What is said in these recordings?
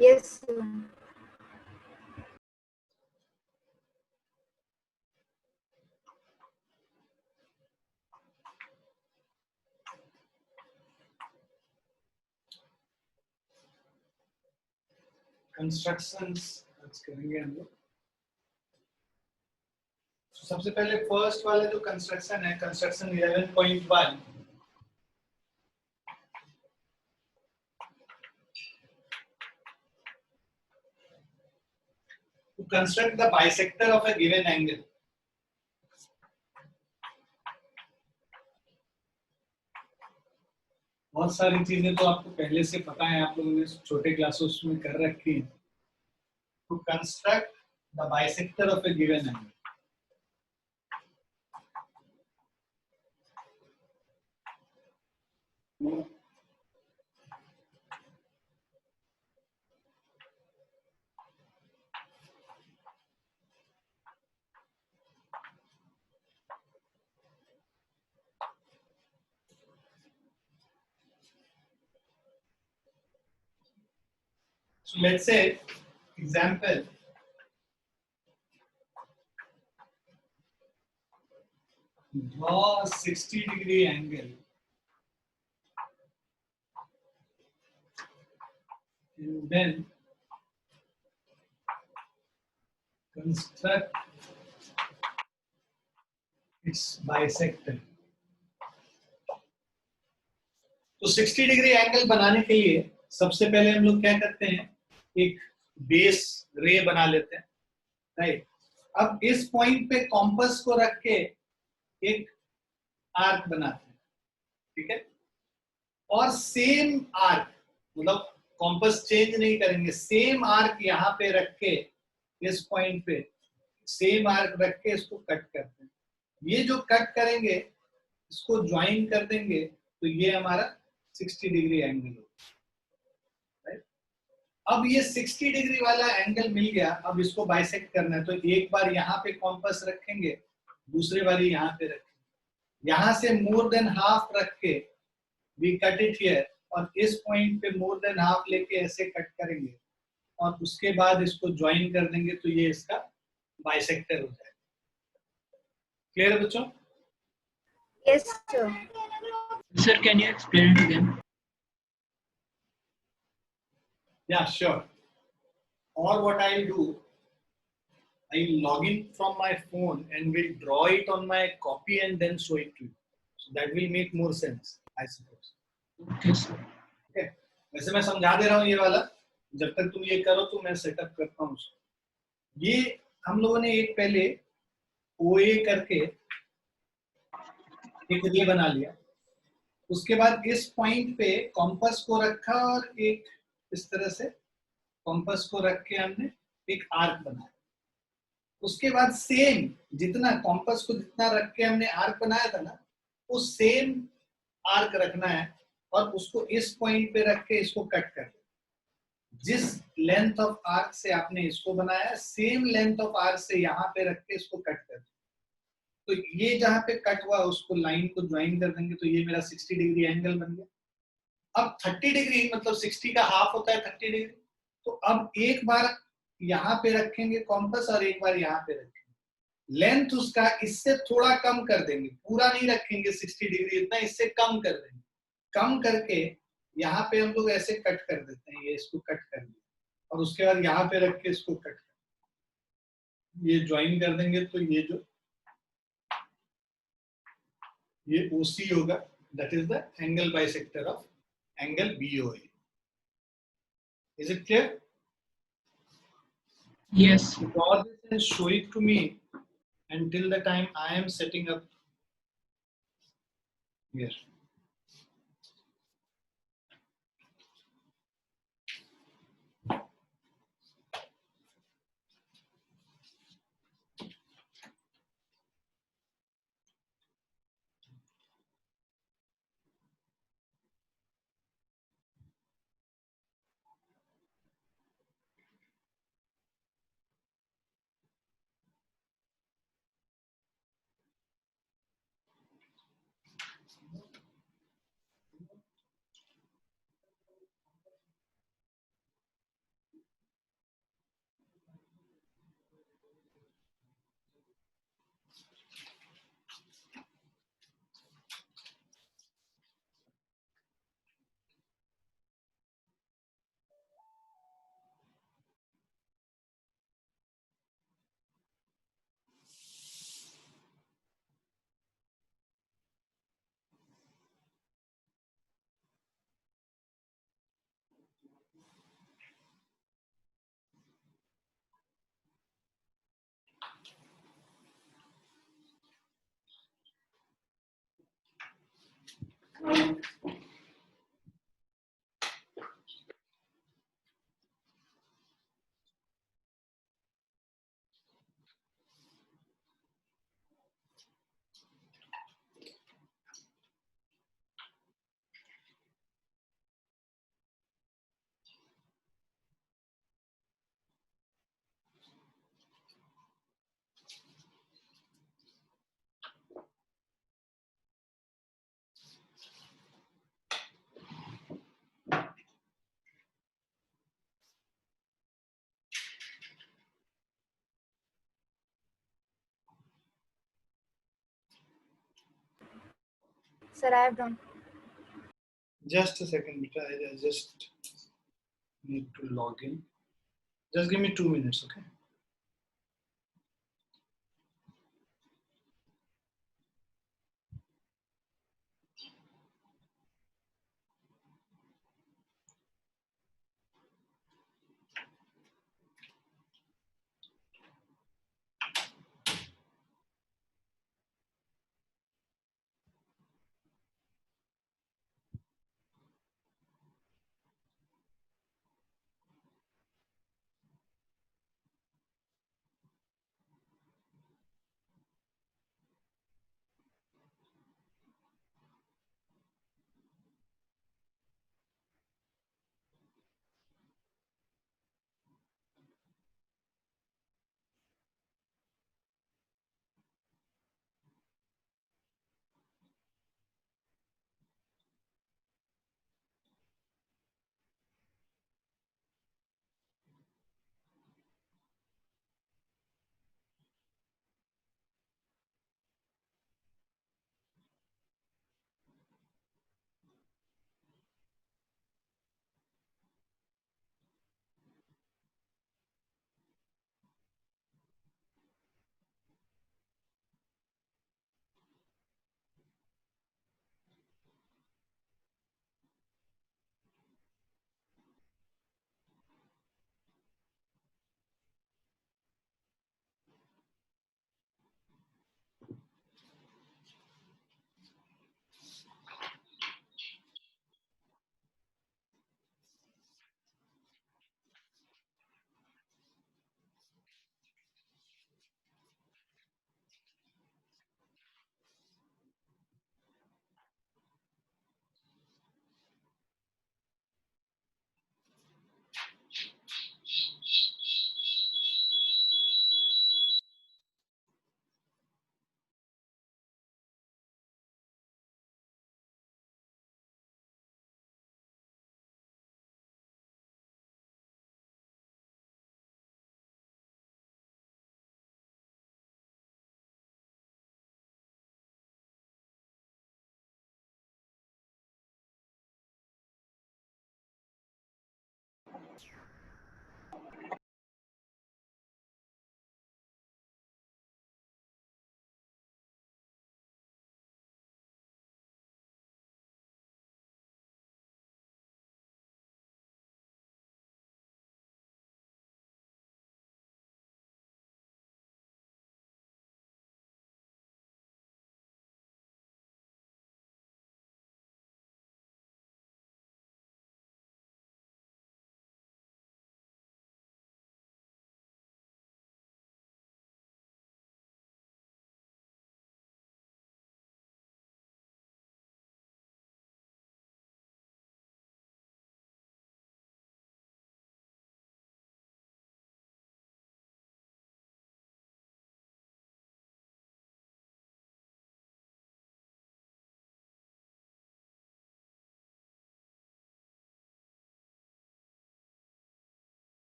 Yes, sir. Constructions करेंगे हम लोग। सबसे पहले फर्स्ट वाला जो कंस्ट्रक्शन है, construction 11.1, to construct the bisector of a given angle. बहुत सारी चीजें तो आपको पहले से पता है, आप लोगों ने छोटे क्लासेस में कर रखी है। To construct the bisector of a given angle. So let's say, example, draw a 60-degree angle and then construct its bisector. तो 60 डिग्री एंगल बनाने के लिए सबसे पहले हम लोग क्या करते हैं, एक बेस रे बना लेते हैं, राइट। अब इस पॉइंट पे कॉम्पस को रख के एक आर्क बनाते हैं, ठीक है। और सेम आर्क, मतलब कॉम्पस चेंज नहीं करेंगे, सेम आर्क यहाँ पे रख के इस पॉइंट पे सेम आर्क रख के इसको कट करते हैं। ये जो कट करेंगे इसको ज्वाइन कर देंगे तो ये हमारा 60 डिग्री एंगल होगा, राइट। अब ये 60 डिग्री वाला एंगल मिल गया, अब इसको बाइसेक्ट करना है तो एक बार यहाँ पे कॉम्पस रखेंगे, दूसरी बार यहाँ पे रखेंगे, यहाँ से मोर देन हाफ रख के वी कट इट हियर, और इस पॉइंट पे मोर देन हाफ लेके ऐसे कट करेंगे और उसके बाद इसको ज्वाइन कर देंगे तो ये इसका बाइसेक्टर हो जाएगा। क्लियर है बच्चों? Yes, sir. Sir, can you explain it again? Yeah, sure. Or what I'll do, I'll log in from my phone and will draw it on my copy and then show it to you. So that will make more sense, I suppose. Okay, sir. Okay. वैसे मैं समझा दे रहा हूँ ये वाला, जब तक तुम ये करो तो मैं सेटअप करता हूँ उसको। ये हम लोगों ने एक पहले OA करके एक रे बना लिया, उसके बाद इस पॉइंट पे कॉम्पस को रखा और एक इस तरह से कॉम्पस को रख के हमने एक आर्क बनाया। उसके बाद सेम जितना कॉम्पस को जितना रख के हमने आर्क बनाया था ना, उस सेम आर्क रखना है और उसको इस पॉइंट पे रख के इसको कट कर, जिस लेंथ ऑफ आर्क से आपने इसको बनाया सेम लेंथ ऑफ आर्क से यहाँ पे रख के इसको कट कर। तो ये जहाँ पे कट हुआ उसको लाइन को ज्वाइन कर देंगे तो ये मेरा 60 डिग्री एंगल बन गया। अब 30 डिग्री मतलब 60 का हाफ होता है 30 डिग्री, तो अब एक बार यहाँ पे रखेंगे कॉम्पस और एक बार यहाँ पे रखेंगे, लेंथ उसका इससे थोड़ा कम कर देंगे, पूरा नहीं रखेंगे 60 डिग्री इतना, इससे कम कर देंगे। कम करके यहाँ पे हम लोग ऐसे कट कर देते हैं, ये इसको कट कर दिया और उसके बाद यहाँ पे रख के इसको कट कर ये ज्वाइन कर देंगे तो ये जो ये OC होगा, that is the angle bisector of angle BOA. Is it clear? Yes. Draw this and show it to me until the time I am setting up here. Sir, I have done. Just a second, beta. I just need to log in. Just give me 2 minutes, okay?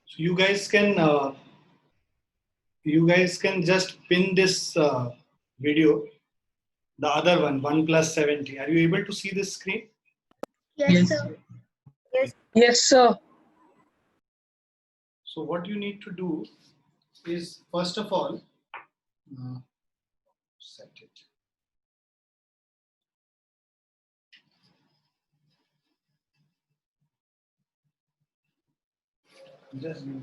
So you guys can just pin this video, the other one plus 70. Are you able to see this screen? Yes, Yes. sir. Yes. Yes, sir. So what you need to do is, first of all, set it. Just give me.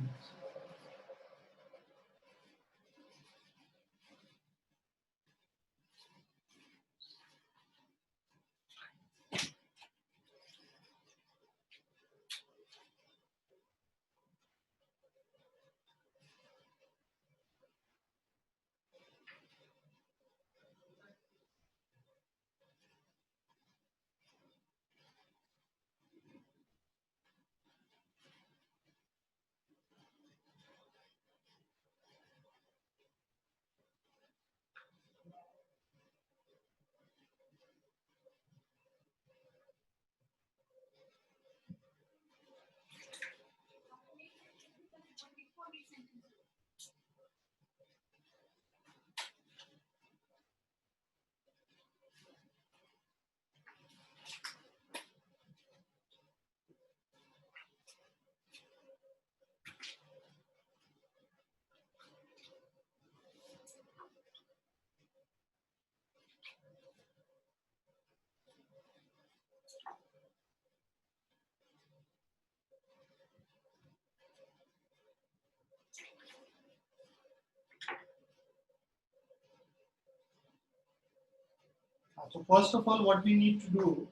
So first of all, what we need to do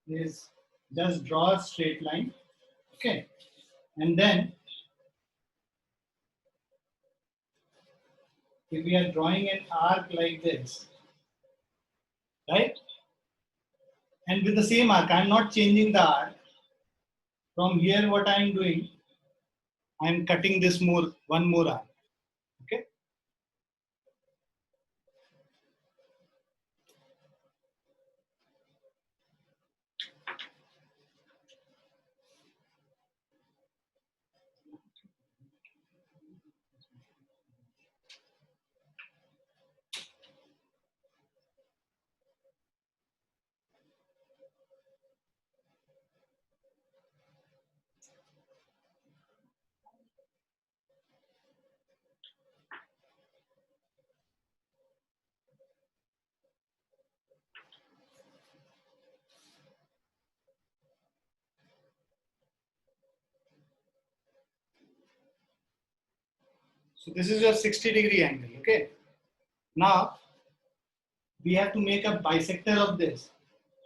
is just draw a straight line, okay, and then if we are drawing an arc like this, right, and with the same arc, I'm not changing the arc. From here, what I'm doing, I'm cutting this one more arc, okay. So this is your 60-degree angle, okay. Now we have to make a bisector of this.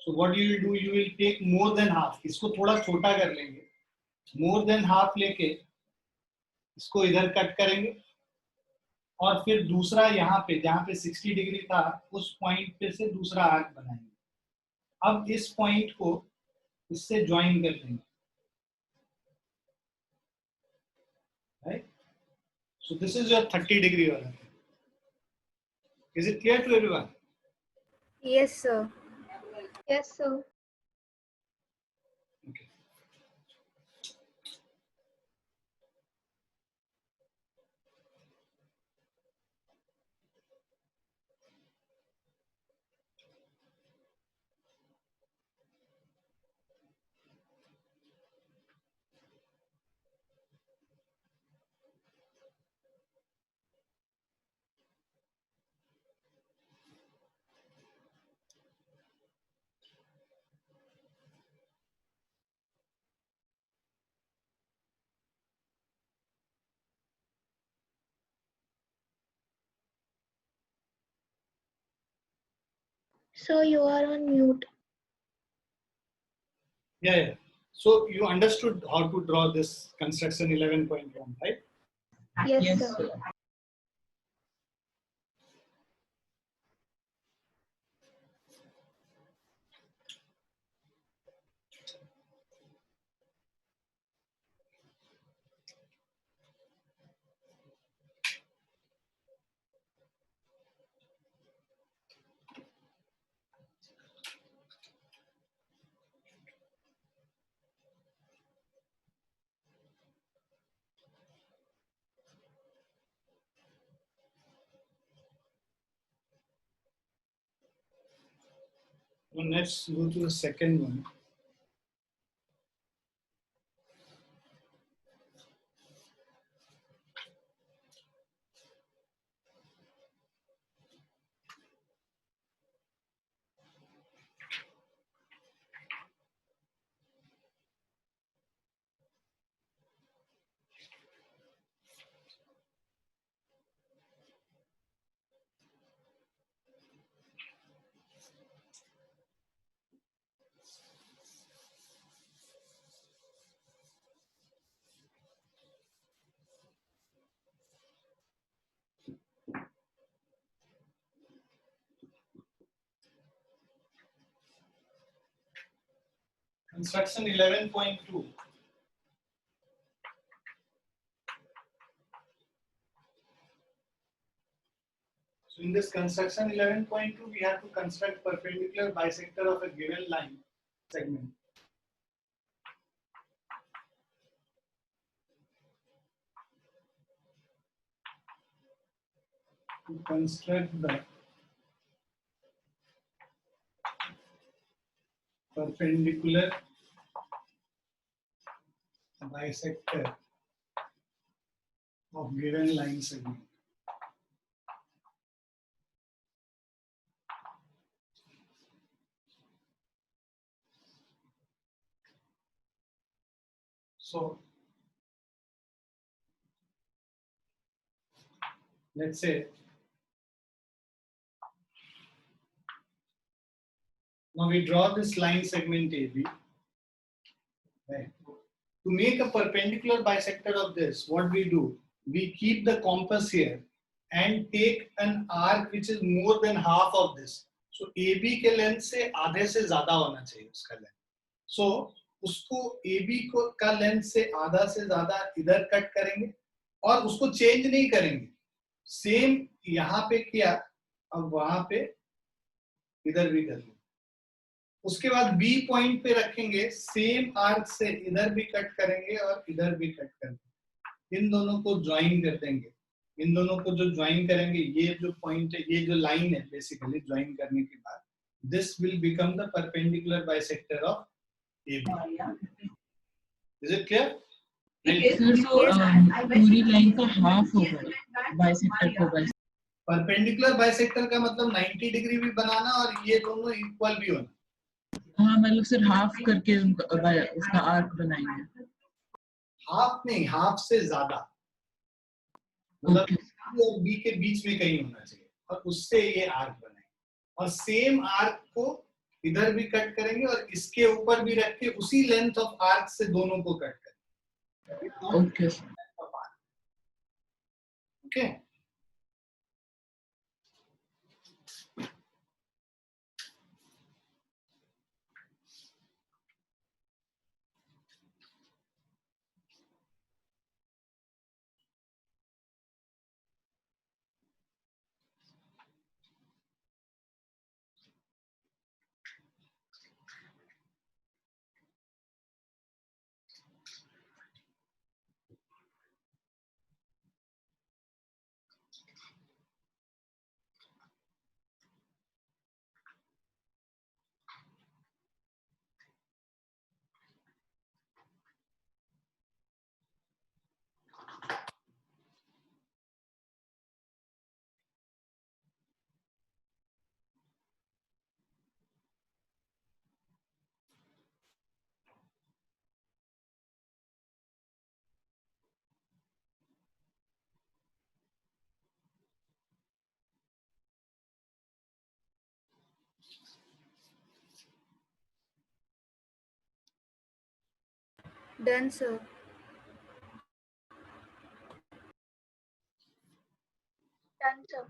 So what you will do, you will take more than half. इसको थोड़ा छोटा कर लेंगे. More than half लेके इसको इधर cut करेंगे और फिर दूसरा यहाँ पे जहाँ पे 60 डिग्री था उस पॉइंट पे से दूसरा आर्क बनाएंगे. अब इस पॉइंट को इससे ज्वाइन कर लेंगे. Right? So this is your 30 degree वाला. Is it clear to everyone? Yes, sir. Yes, sir. Okay. So you are on mute. Yeah. So you understood how to draw this construction 11.1, right? Yes, sir. Now let's go to the second one. Construction 11.2. So in this construction 11.2, we have to construct perpendicular bisector of a given line segment. To construct the perpendicular bisector of given line segment. So let's say Now we draw this line segment AB. Right. To make a perpendicular bisector of this, what we do? We keep the compass here and take an arc which is more than half of this. So AB के length से आधे से ज़्यादा होना चाहिए उसका length. So उसको AB को का लेंथ से आधा से ज़्यादा इधर कट करेंगे और उसको चेंज नहीं करेंगे. सेम यहाँ पे किया, अब वहां पे इधर भी कर लेंगे. उसके बाद B पॉइंट पे रखेंगे, सेम आर्क से इधर भी कट करेंगे और इधर भी कट करेंगे. इन दोनों को ज्वाइन कर देंगे. इन दोनों को जो ज्वाइन करेंगे, ये जो पॉइंट है, ये जो लाइन है, बेसिकली ज्वाइन करने के बाद this will become the perpendicular bisector of AB. Is it clear? Sir तो पूरी लाइन का हाफ होगा बाइसेक्टर को बाइसेक्टर. परपेंडिकुलर बाइसेक्टर का मतलब 90 डिग्री भी बनाना और ये दोनों इक्वल भी होना. हाँ मतलब सर हाफ करके उसका आर्क बनाएंगे. हाफ नहीं, हाफ से ज्यादा, मतलब Okay. C और B के बीच में कहीं होना चाहिए और उससे ये आर्क बनाएंगे. और सेम आर्क को इधर भी कट करेंगे और इसके ऊपर भी रख के उसी लेंथ ऑफ आर्क से दोनों को कट करेंगे. Okay sir. Okay. Done, sir. Done, sir.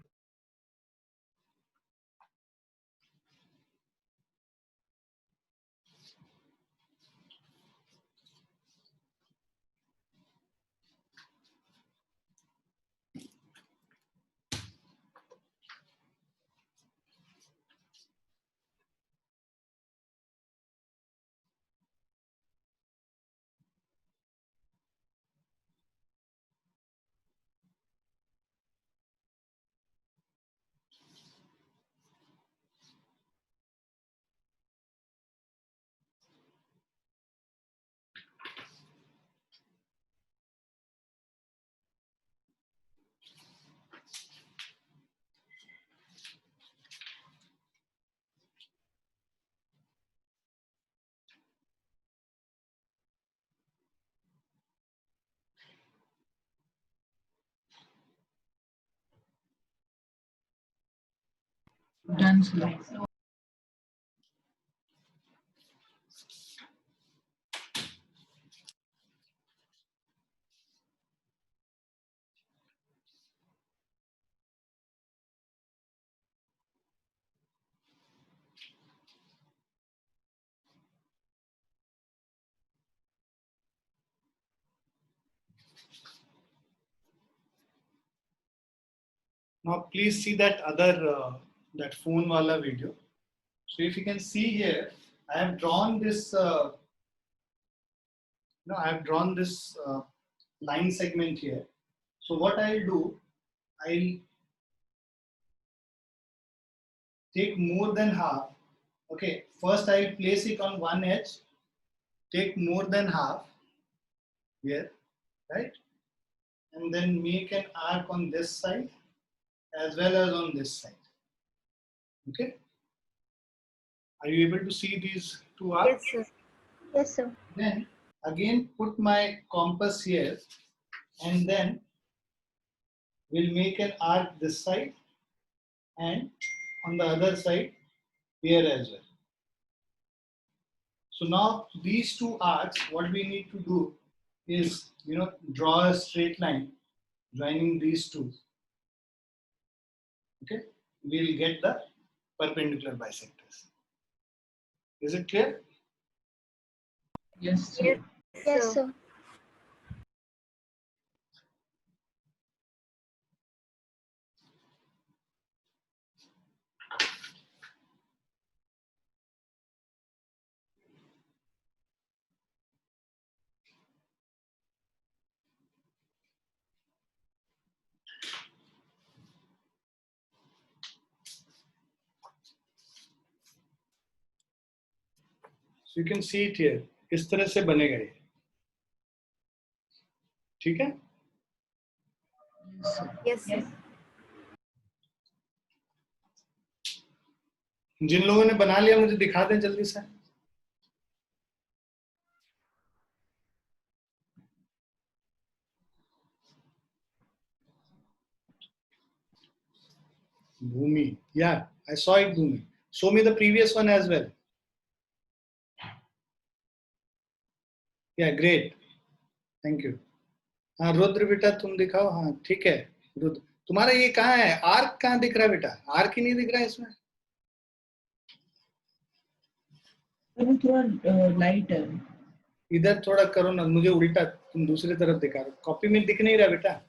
Done sir. Now please see that other that phone wala video. So if you can see here, I have drawn this. I have drawn this line segment here. So what I'll do, I'll take more than half. Okay, first I'll place it on one edge. Take more than half here, right? And then make an arc on this side as well as on this side. Okay. Are you able to see these two arcs? Yes, sir. Yes, sir. Then again put my compass here and then we'll make an arc this side and on the other side here as well. So now these two arcs, what we need to do is, draw a straight line joining these two. Okay, we'll get the perpendicular bisectors. Is it clear? Yes, sir. Yes, Yes, sir. sir. So you can see it here. इस तरह से बनेगा ये. ठीक है? Yes, sir. Yes, sir. जिन लोगों ने बना लिया मुझे दिखा दें जल्दी से. Bhumi. Yeah, I saw it, Bhumi. Show me the previous one as well. Yeah, great. Thank you. हाँ रुद्र बेटा तुम दिखाओ. हाँ ठीक है रुद्र. तुम्हारा ये कहाँ है? आर्क कहाँ दिख रहा है बेटा? आर्क ही नहीं दिख रहा है इसमें. वो थोड़ा लाइट है. इधर थोड़ा करो ना, मुझे उल्टा तुम दूसरी तरफ दिखा रहे हो. कॉपी में दिख नहीं रहा बेटा.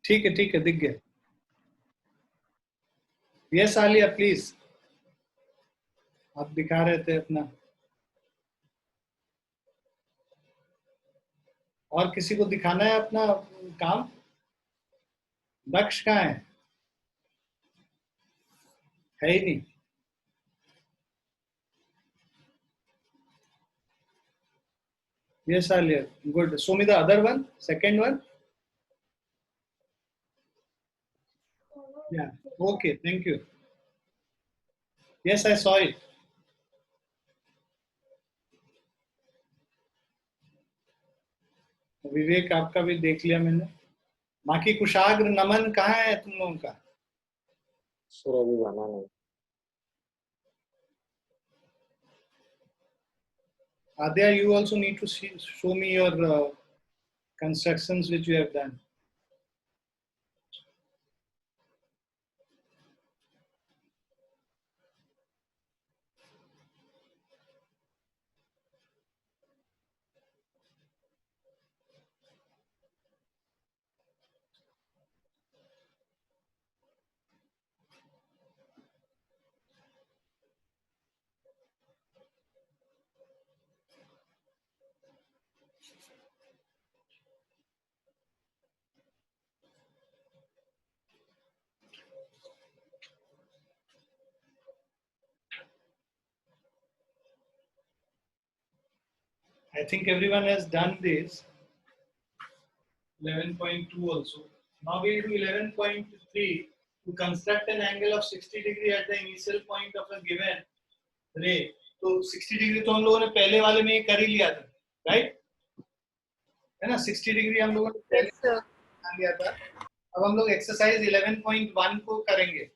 ठीक है दिख गया. Yes Alia please. आप दिखा रहे थे अपना. और किसी को दिखाना है अपना काम? दक्ष कहाँ है ही नहीं. Yes, Alia. Good. Show me the other one, second one. Yeah. Okay. Thank you. Yes, I saw it. विवेक आपका भी देख लिया मैंने. बाकी कुशाग्र नमन कहाँ है तुम लोगों का? सर अभी बना नहीं. Adya, you also need to show me your constructions which you have done. I think everyone has done this. 11.2 also. Now we will do 11.3 to construct an angle of 60 degree at the initial point of a given ray. तो 60 degree तो हम लोगों ने पहले वाले में कर ही लिया था, राइट? है ना? 60 डिग्री हम लोगों ने पहले Yes, sir. कर लिया था. अब हम लोग एक्सरसाइज 11.1 को करेंगे.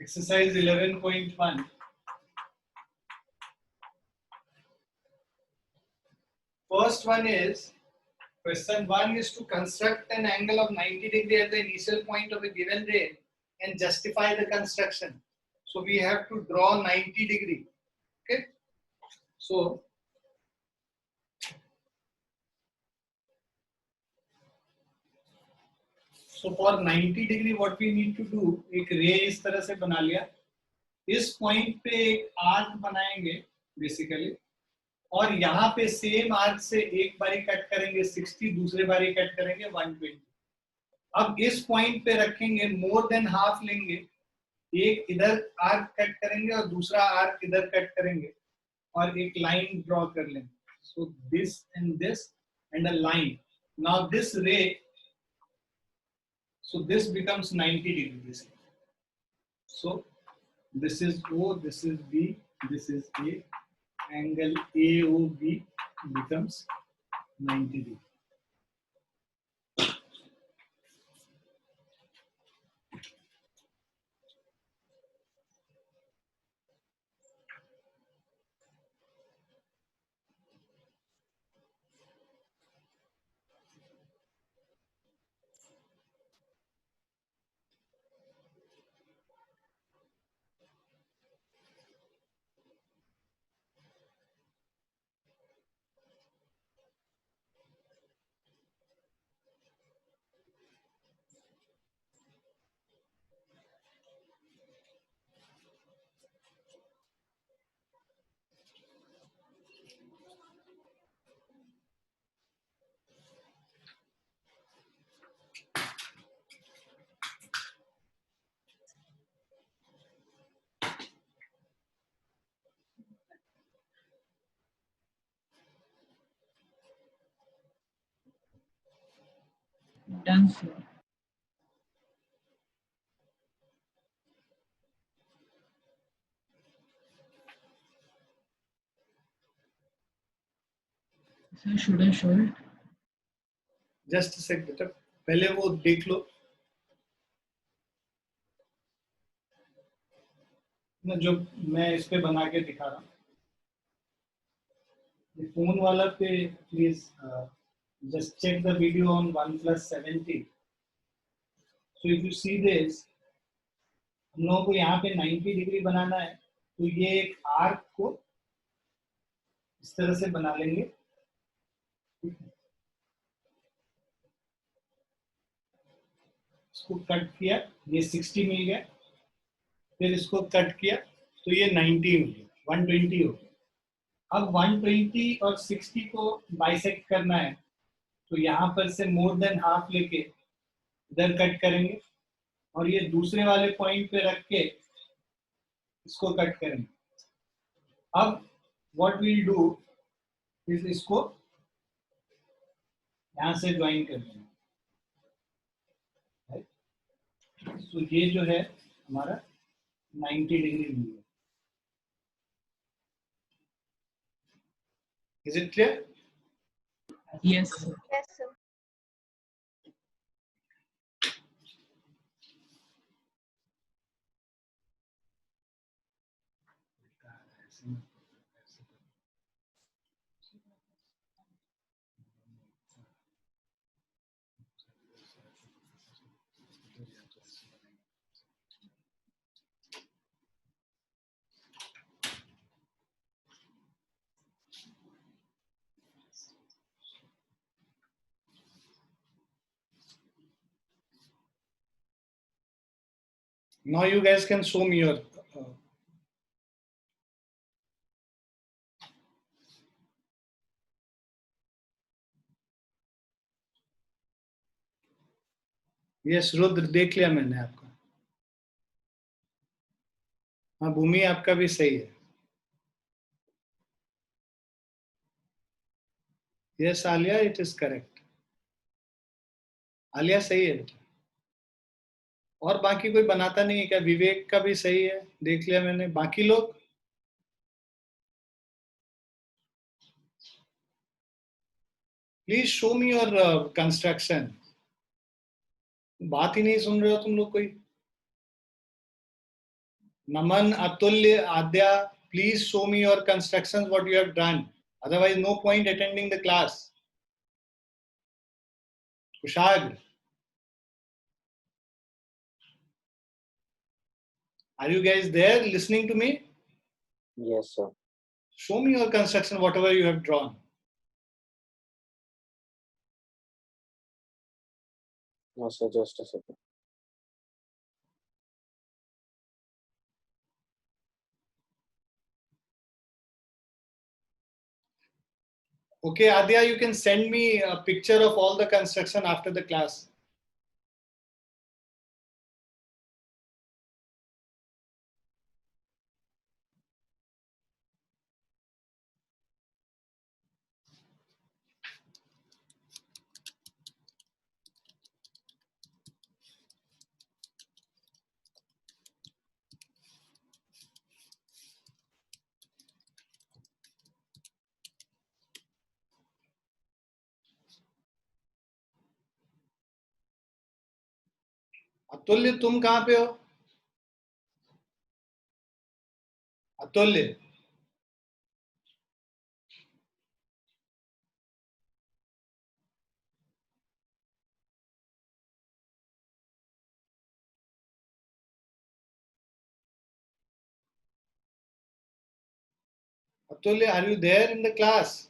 Exercise 11.1. First one is, question 1 is to construct an angle of 90 degree at the initial point of a given ray and justify the construction. So we have to draw 90 degree. Okay. So for 90 degree what we need to do, एक रे इस तरह से बना लिया. इस point पे एक आर्क बनाएंगे बेसिकली, और यहाँ पे सेम आर्क से एक बारी कट करेंगे 60, दूसरे बारी कट करेंगे 120. अब इस पॉइंट पे रखेंगे, मोर देन हाफ लेंगे, एक इधर आर्क कट करेंगे और दूसरा आर्क इधर कट करेंगे और एक लाइन ड्रॉ कर लेंगे. So this and a line. Now this रे, so this becomes 90 degree basically. So This is O, this is B, this is A. Angle AOB becomes 90 degree. Done, sir. Sir, should I show it? Just a sec बेटा, पहले वो देख लो ना जो मैं इस पे बना के दिखा रहा हूँ. फोन वाला पे please just check the video on 1+70. So if you see this, हम लोगों को यहाँ पे 90 डिग्री बनाना है, तो ये एक आर्क को इस तरह से बना लेंगे. इसको कट किया, ये 60 मिल गया, फिर इसको कट किया तो ये 90 मिल गया, 120 हो गया. अब 120 और 60 को बाइसेक्ट करना है, तो यहाँ पर से मोर देन हाफ लेके इधर कट करेंगे और ये दूसरे वाले पॉइंट पे रख के इसको कट करेंगे. अब व्हाट वील डू इज इसको यहाँ से ज्वाइन कर देंगे. तो ये जो है हमारा 90 डिग्री मिल गया. Is it clear? Yes, sir. Yes, sir. Now you guys can show me your yes Rudra देख लिया मैंने आपका. हाँ भूमि आपका भी सही है. Yes Alia it is correct. Alia सही है बेटा. और बाकी कोई बनाता नहीं है क्या? विवेक का भी सही है, देख लिया मैंने. बाकी लोग please show me your construction. बात ही नहीं सुन रहे हो तुम लोग कोई. Naman, Atulya, Aadya, please show me your constructions what you have done. Otherwise, no point attending the class. Kushag, are you guys there listening to me? Yes, sir. Show me your construction, whatever you have drawn. No, sir, just a second. Okay, Adya, you can send me a picture of all the construction after the class. अतुल्य तुम कहाँ पे हो? अतुल्य, Atulya, are you there in the class?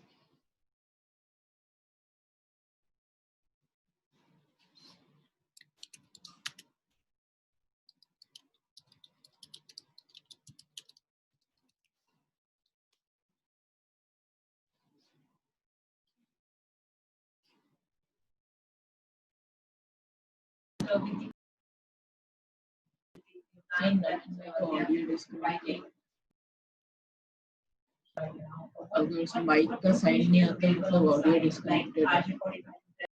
Audio disconnected. अगर mic का sign नहीं आता तो ऑडियो डिस्कनेक्टेड है।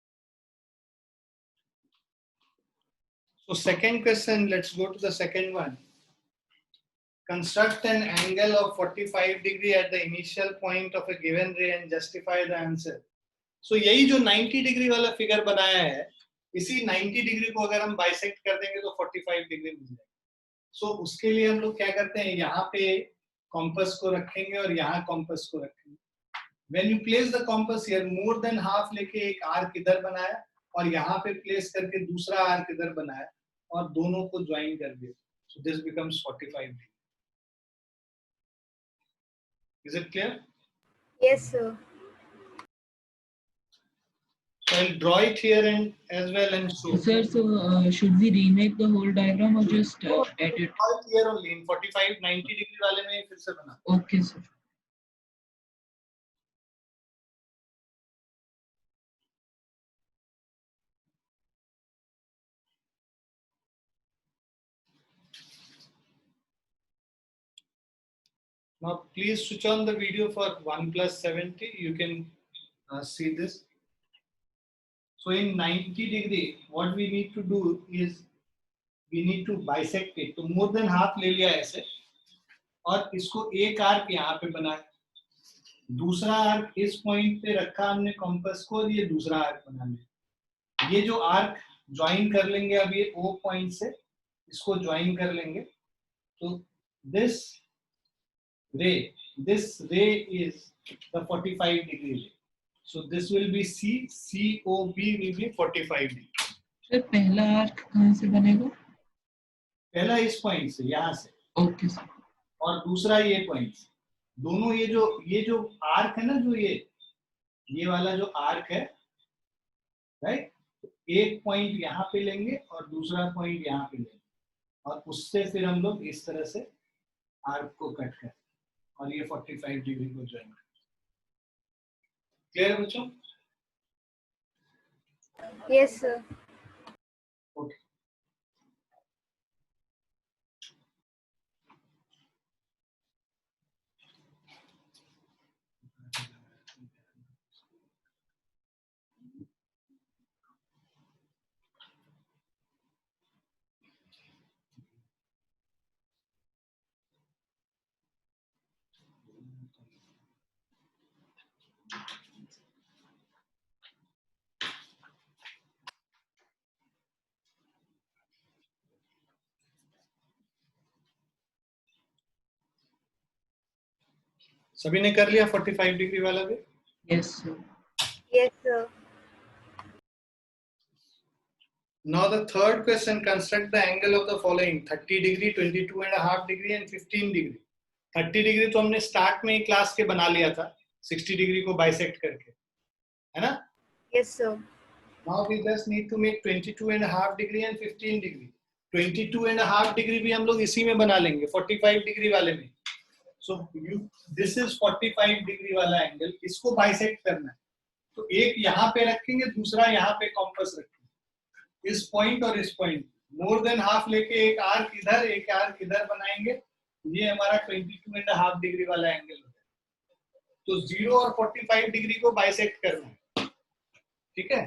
So second question, let's go to the second one. Construct an angle of 45 degree at the initial point of a given ray and justify the answer. So यही जो 90 degree वाला figure बनाया है, इसी 90 degree को अगर हम बाइसेक्ट कर देंगे तो 45 डिग्री मिल जाएगा। सो उसके लिए हम लोग क्या करते हैं, यहाँ पे कॉम्पस को रखेंगे और यहाँ कॉम्पस को रखेंगे। When you place the compass here, more than half लेके एक आर्क इधर बनाया और यहाँ पे प्लेस करके दूसरा आर्क इधर बनाया और दोनों को ज्वाइन कर दिया। So this becomes 45 degree. Is it clear? Yes, sir. So I'll draw it here and as well and show. Sir, so should we remake the whole diagram or just edit? All here only in 45 90 degree वाले में फिर से बना। Okay, sir. Now please switch on the video for 1+70. You can see this. So in 90 degree, what we need to do is we need to bisect it. तो more than half ले लिया ऐसे और इसको एक आर्क यहाँ पे बनाया, दूसरा आर्क इस पॉइंट पे रखा हमने कॉम्पस को और ये दूसरा आर्क बना लिया। ये जो आर्क ज्वाइन कर लेंगे अब ये O पॉइंट से इसको ज्वाइन कर लेंगे। तो this ray is the 45 degree ray. So this will be C, COB will be 45 degree. Sir पहला आर्क कहाँ से बनेगा? पहला इस पॉइंट से, यहाँ से। Okay sir. और दूसरा ये पॉइंट से। दोनों ये जो आर्क है ना, जो ये वाला जो आर्क है, राइट, एक पॉइंट यहाँ पे लेंगे और दूसरा पॉइंट यहाँ पे लेंगे और उससे फिर हम लोग इस तरह से आर्क को कट करें और ये 45 डिग्री को ज्वाइन करें। क्लियर बच्चों? Yes, sir. ओके। सभी ने कर लिया 45 डिग्री वाला भी? Yes, sir. Yes, sir. Now the third question, construct the angle of the following: 30 degree, 22.5 degree and 15 degree. 30 degree तो हमने स्टार्ट में ही क्लास के बना लिया था 60 डिग्री को बाइसेक्ट करके, है ना? Yes, sir. Now we just need to make 22.5 degree and 15 degree. 22.5 degree भी हम लोग इसी में बना लेंगे 45 डिग्री वाले में। So this is 45 डिग्री वाला एंगल, इसको बाइसेक्ट करना है। तो एक यहाँ पे रखेंगे, दूसरा यहाँ पे कॉम्पस रखेंगे, इस पॉइंट और इस पॉइंट। मोर देन हाफ लेके एक आर्क इधर एक आर्क इधर बनाएंगे, ये हमारा 22.5 डिग्री वाला एंगल होता है। तो 0 और 45 डिग्री को बाइसेक्ट करना है, ठीक है?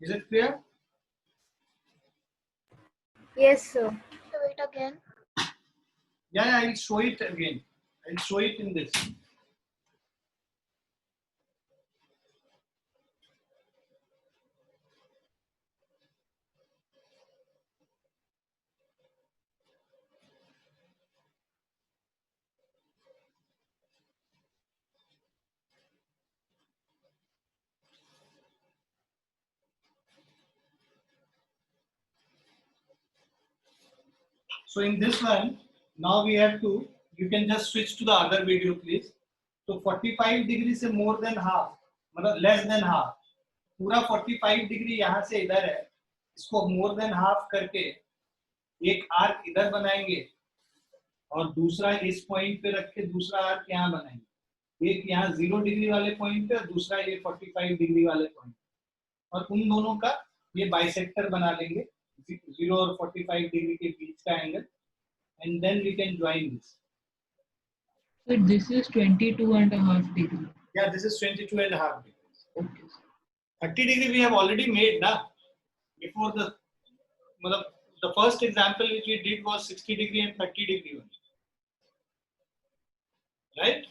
Is it clear? Yes, sir. Do it again. Yeah, I'll show it again. I'll show it in this. So in this one, now we have to, you can just switch to the other video please. So 45 degree से more than half, मतलब less than half, पूरा 45 degree यहाँ से इधर है, इसको more than half करके एक आर्क इधर बनाएंगे और दूसरा इस पॉइंट पे रख के दूसरा आर्क यहाँ बनाएंगे, एक यहाँ 0 डिग्री वाले पॉइंट पे और दूसरा ये 45 डिग्री वाले पॉइंट, और उन दोनों का ये बाइसेक्टर बना लेंगे 0 और 45 डिग्री के बीच का angle, and then we can join this. So this is 22.5 degree. Yeah, this is 22.5 degrees. Okay. 30 degree we have already made na, before the, matlab, the first example which we did was 60 degree and 30 degree only, right?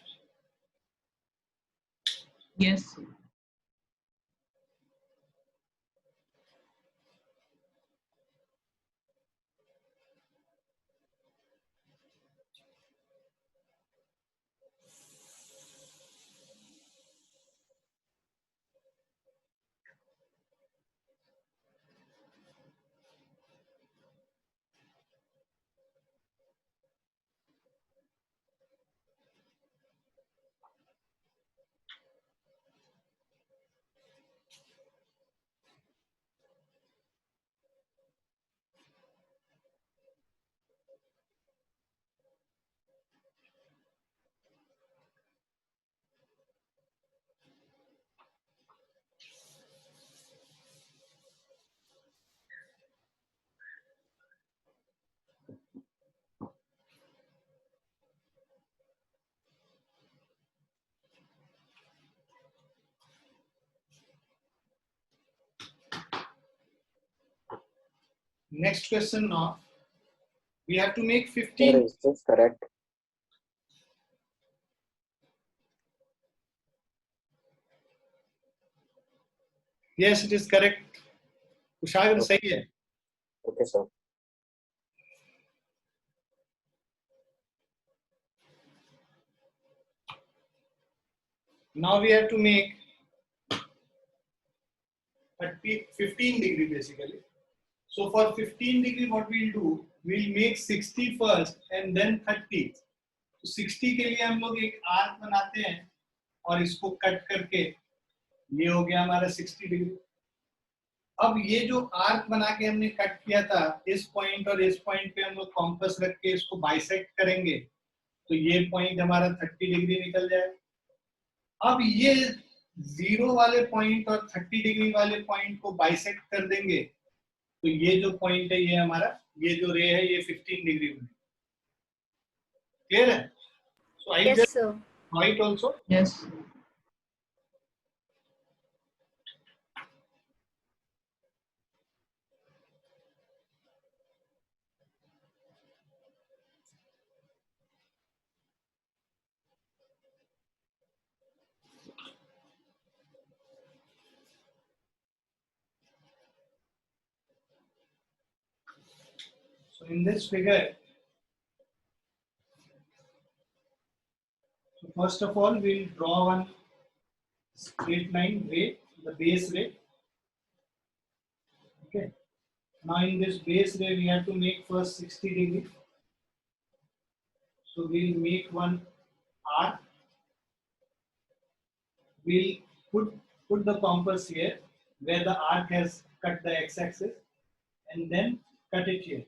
Yes, sir. Next question now, we have to make Sir, 15. is this correct? Yes, it is correct. Kushagra सही है. Okay, sir. Now we have to make 15 degree basically. So for 15 degree what we'll do, we'll make 60 first and then 30. तो 60 के लिए हम लोग एक arc बनाते हैं और इसको कट करके ये हो गया हमारा 60 डिग्री. अब ये जो आर्क बना के हमने कट किया था, इस पॉइंट और इस पॉइंट पे हम लोग कॉम्पस रख के इसको बाइसेक्ट करेंगे तो ये पॉइंट हमारा 30 डिग्री निकल जाए. अब ये 0 वाले पॉइंट और 30 डिग्री वाले पॉइंट को बाइसेक्ट कर देंगे तो ये जो पॉइंट है ये हमारा, ये जो रे है ये 15 डिग्री बनेगी. क्लियर है? सो आई Yes, just sir. Right also. Yes. So in this figure, so first of all we'll draw one straight line ray, the base ray. Okay. Now in this base ray we have to make first 60 degree. So we'll make one arc. We'll put the compass here where the arc has cut the x-axis and then cut it here.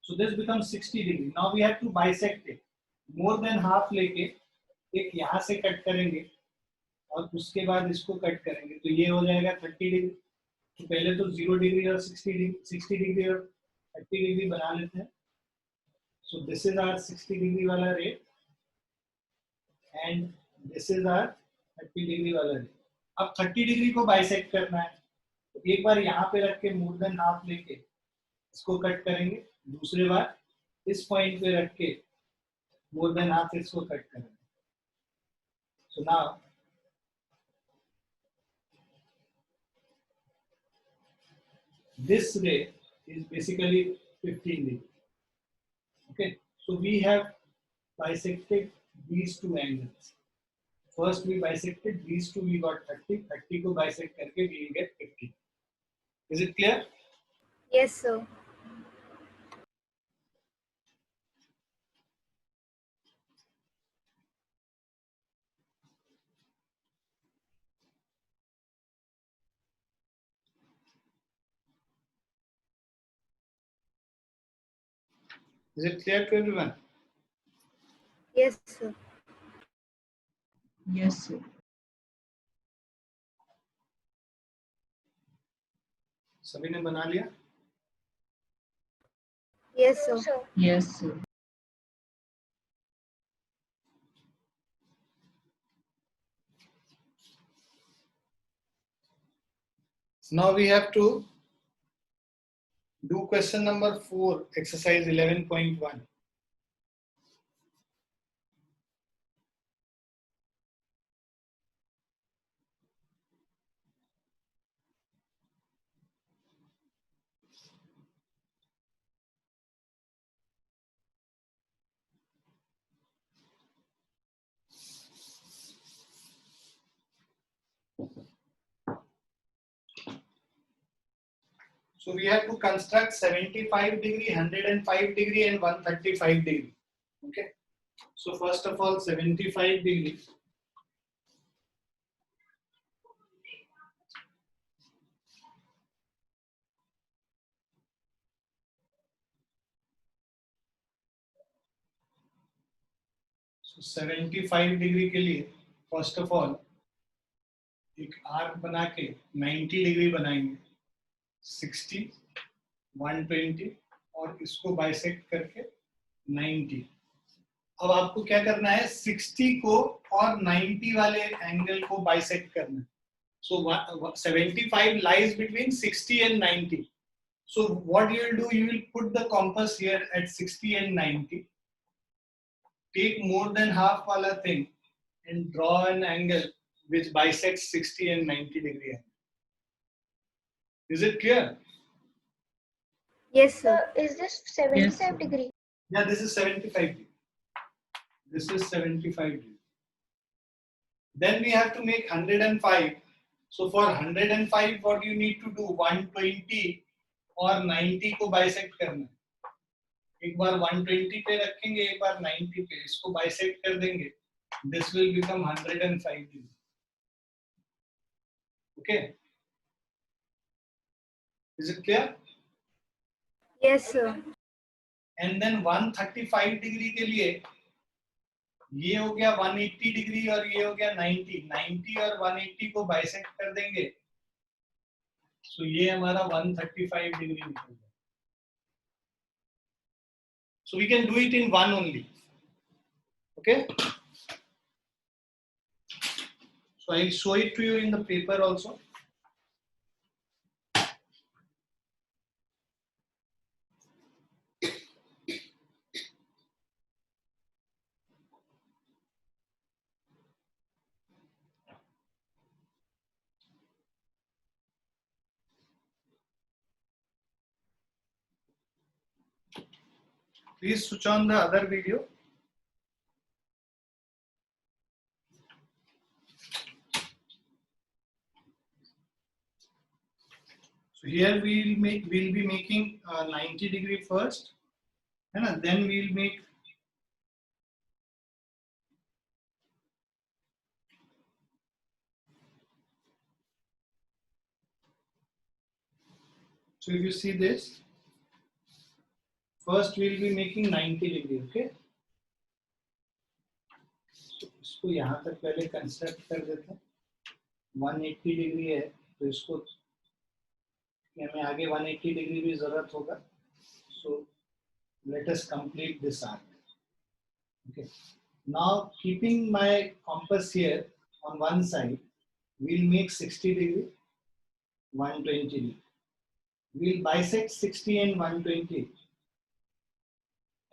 So this becomes 60 degree. Now we have to bisect it. More than half लेके एक यहाँ से cut करेंगे और उसके बाद इसको cut करेंगे तो ये हो जाएगा 30 डिग्री. तो पहले तो 0 डिग्री और 60 डिग्री और 30 डिग्री बना लेते हैं. So this is our 60 degree वाला रे and this is our 30 degree वाला रे. अब 30 डिग्री को बाइसेक्ट करना है तो एक बार यहाँ पे रख के मोर देन हाफ लेके इसको कट करेंगे, दूसरे बार इस पॉइंट पे रख के मोर देन हाफ इसको कट करेंगे. So now this ray is basically 15 degree. Okay, so we have bisected these two angles. First we bisected these two, we got 30. 30 को bisect करके we will get 50. Is it clear? Yes, sir. Is it clear to everyone? Yes, sir. Yes, sir. सभी ने बना लिया? Yes, No, sir. sir. Yes, sir. Now we have to do question number 4, exercise 11.1. So we have to construct 75 degree, 105 degree and 135 degree. Okay. So first of all, 75 degree. So 75 degree के लिए first of all एक arc बना के 90 degree बनाएंगे, 60, 120 और इसको bisect करके 90. अब आपको क्या करना है, 60 को और 90 वाले एंगल को बाइसेक्ट करना है. So 75 lies between 60 and 90. So what you will do, you will put the compass here at 60 and 90. Take more than half wala thing and draw an angle which bisects 60 and 90 degree angle. Is it clear? Yes, Sir, sir. is this 75 sir. degree? Yeah, this is 75 degree. This is 75 degree. Then we have to make 105. So for 105, what you need to do, 120 और 90 को bisect करना है. एक बार 120 पे रखेंगे, एक बार 90 पे, इसको बाइसेक्ट कर देंगे. This will become 105 degree. Okay. Is it clear? Yes, sir. And then 135 degree के लिए ये हो गया 180 डिग्री और ये हो गया 90. 90 और 180 को बाइसेक्ट कर देंगे, so ये हमारा 135 डिग्री निकल गया. So we can do it in one only. Okay. So I'll show it to you in the paper also. Please switch on the other video. So here we'll be making 90 degree first, and then we'll make so if you see this, first we'll be making 90 degree. Okay. So इसको यहाँ तक पहले construct कर देते हैं. 180 degree है, तो इसको हमें आगे 180 डिग्री भी जरूरत होगा. So let us complete this arc. Okay. Now keeping my compass here on one side, we'll make 60 degree, 120 degree. We'll bisect 60 and 120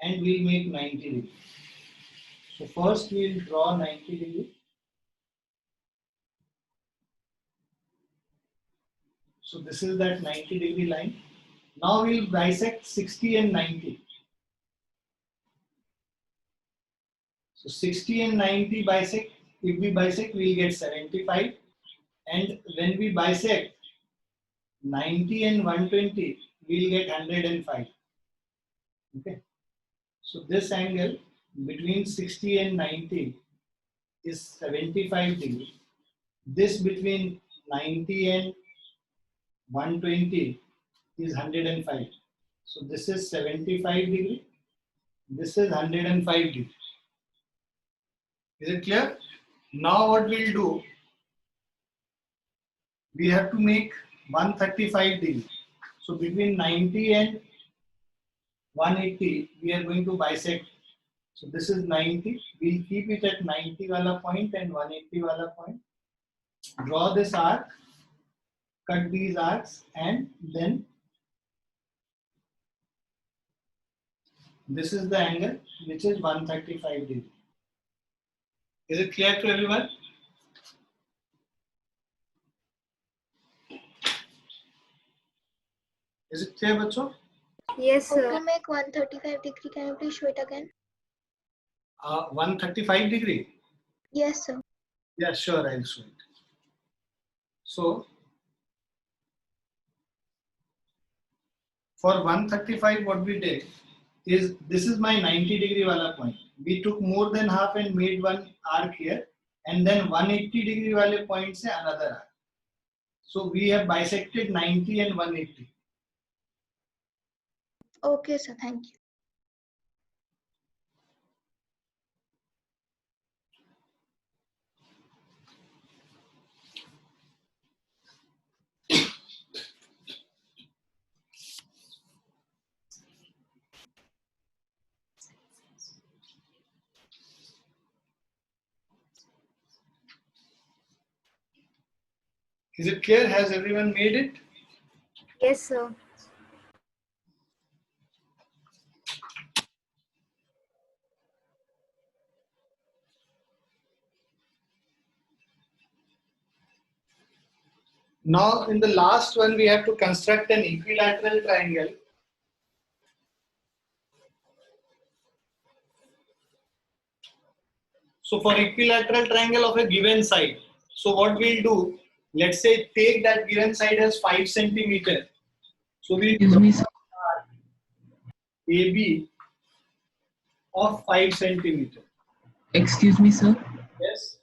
and we'll make 90 degree. So first we'll draw 90 degree. So this is that 90 degree line. Now we'll bisect 60 and 90. So 60 and 90 bisect. If we bisect, we'll get 75. And when we bisect 90 and 120, we'll get 105. Okay. So this angle between 60 and 90 is 75 degree. This between 90 and 120 is 105. So this is 75 degree This is 105 degree. Is it clear? Now what we'll do, we have to make 135 degree. So between 90 and 180, we are going to bisect. So this is 90. We'll keep it at 90 wala point and 180 wala point. Draw this arc, cut these arcs, and then this is the angle which is 135 degree. Is it clear to everyone? Is it clear, bachcho? Yes, How sir. to make 135 degree? Can you please show it again? 135 degree. Yes, sir. Yeah, sure, I'll show it. So for 135, what we did is, this is my 90 degree wala point. We took more than half and made one arc here, and then 180 degree wale point se another arc. So we have bisected 90 and 180. Okay, sir. Thank you. Is it clear? Has everyone made it? Yes, sir. Now in the last one, we have to construct an equilateral triangle. So for equilateral triangle of a given side, so what we'll do, let's say take that given side as 5 centimeter. So we Excuse me, sir. AB of 5 centimeter. Excuse me, sir. Yes.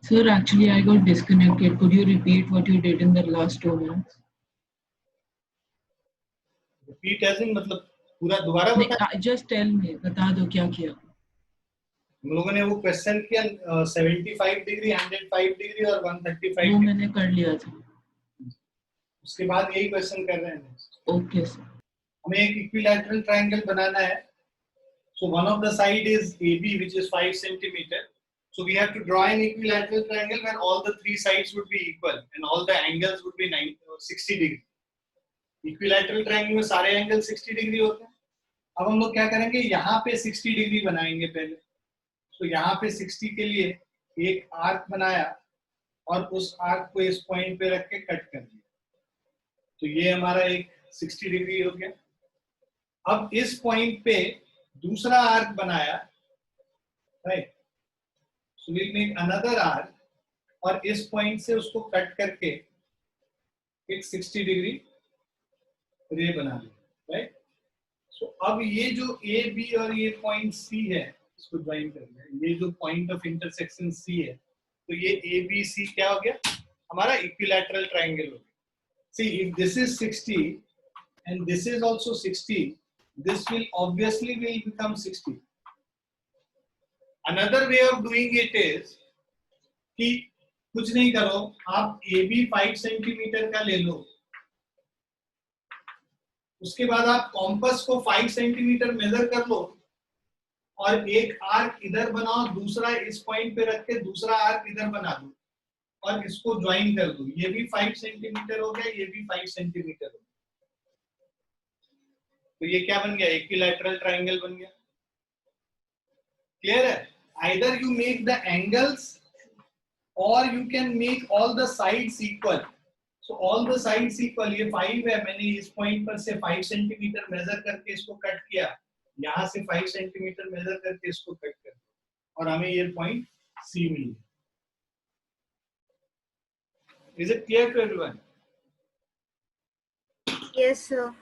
Sir, actually, I got disconnected. Could you repeat what you did in the last 2 minutes? Repeat as in मतलब पूरा दोबारा बता. Just tell me. बता दो क्या किया. हम लोगों ने वो क्वेश्चन किया 75 डिग्री, 105 डिग्री और 135 वो डिग्री. मैंने कर लिया था. उसके बाद यही क्वेश्चन कर रहे हैं. Okay sir. हमें एक इक्विलैटरल ट्रायंगल बनाना है. So one of the side is AB, which is 5 centimeter. So we have to draw an equilateral triangle where all the 3 sides would be equal and all the angles would be 60 degree. Equilateral triangle में सारे angle 60 degree होते हैं. अब हम लोग क्या करेंगे, यहाँ पे 60 डिग्री बनाएंगे पहले. तो यहाँ पे 60 के लिए एक आर्क बनाया और उस आर्क को इस पॉइंट पे रख के कट कर दिया. तो ये हमारा एक 60 डिग्री हो गया. अब इस पॉइंट पे दूसरा आर्क बनाया, right. So we make another arc और इस पॉइंट से उसको कट करके एक 60 डिग्री रे बना लिया, राइट. सो अब ये जो ए बी और ये पॉइंट सी है, इसको ज्वाइन कर लिया. ये जो पॉइंट ऑफ इंटरसेक्शन सी है, तो ये ए बी सी क्या हो गया, हमारा इक्विलैटरल ट्रायंगल हो गया. See if this is 60 and this is also 60, this will obviously will become 60. Another way of doing it is कि कुछ नहीं करो, आप AB 5 सेंटीमीटर का ले लो, उसके बाद आप कॉम्पस को 5 सेंटीमीटर मेजर कर लो और एक आर्क इधर बनाओ, दूसरा इस पॉइंट पे रख के दूसरा आर्क इधर बना दो और इसको ज्वाइन कर दो. ये भी 5 सेंटीमीटर हो गया, ये भी 5 सेंटीमीटर हो गया. तो ये क्या बन गया, इक्विलैटरल ट्रायंगल बन गया. क्लियर है? Either you make the angles or you can make all the sides equal. So all the sides equal. ये 5 है, मैंने इस पॉइंट पर से 5 सेंटीमीटर मेजर करके इसको कट किया, यहां से 5 सेंटीमीटर मेजर करके इसको कट कर और हमें ये पॉइंट सी मिली. Is it clear to everyone? Yes, sir.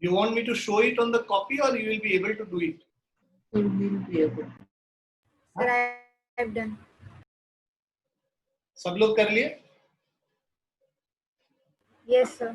You want me to show it on the copy or you will be able to do it? Sir, we'll be able. Sir, I have done. सब लोग कर लिए? Yes, sir.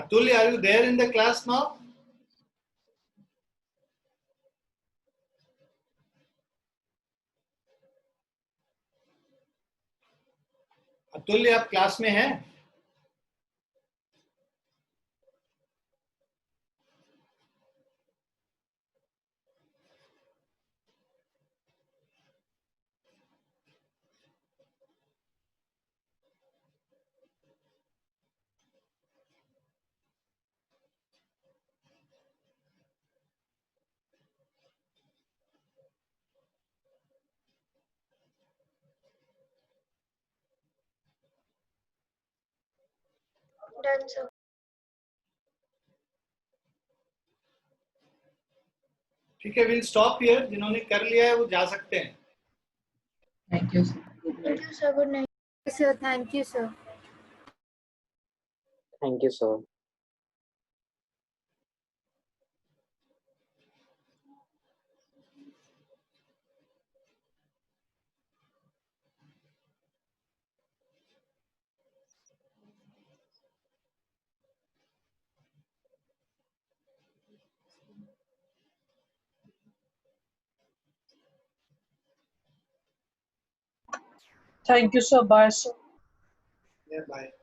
Atulya, are you there in the class now? अतुल्य आप class में हैं? Done, sir. ठीक है, विल स्टॉप हियर. जिन्होंने कर लिया है वो जा सकते हैं. Thank you sir. Good Thank night. you, sir. Good night. Yes, sir. Thank you, sir. Thank you, sir. Thank you, sir. Bye, sir. Yeah, bye.